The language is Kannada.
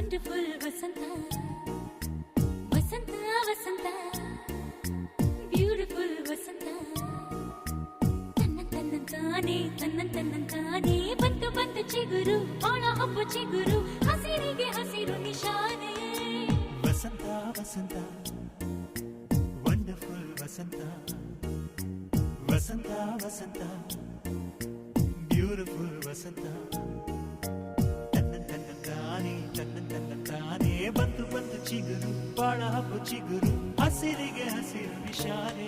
ವಂಡರ್ಫುಲ್ ವಸಂತ ವಸಂತ ವಸಂತ ಬ್ಯೂಟಿಫುಲ್ ವಸಂತ ತನ್ನಂತಾನೆ ಬಂತು ಬಂತು ಚಿಗುರು ಬಾಳ ಹಬ್ಬ ಚಿಗುರು ಹಸಿರಿಗೆ ಹಸಿರು ನಿಶಾನೆ ವಸಂತ ವಸಂತ ವಂಡರ್ಫುಲ್ ವಸಂತ ವಸಂತ ವಸಂತ ಬ್ಯೂಟಿಫುಲ್ ವಸಂತ ತನ್ನಂತಾನೆ ಬಂತು ಬಂತು ಚಿಗುರು ಬಾಳ ಹಬ್ಬ ಚಿಗುರು ಹಸಿರಿಗೆ ಹಸಿರು ನಿಶಾನೆ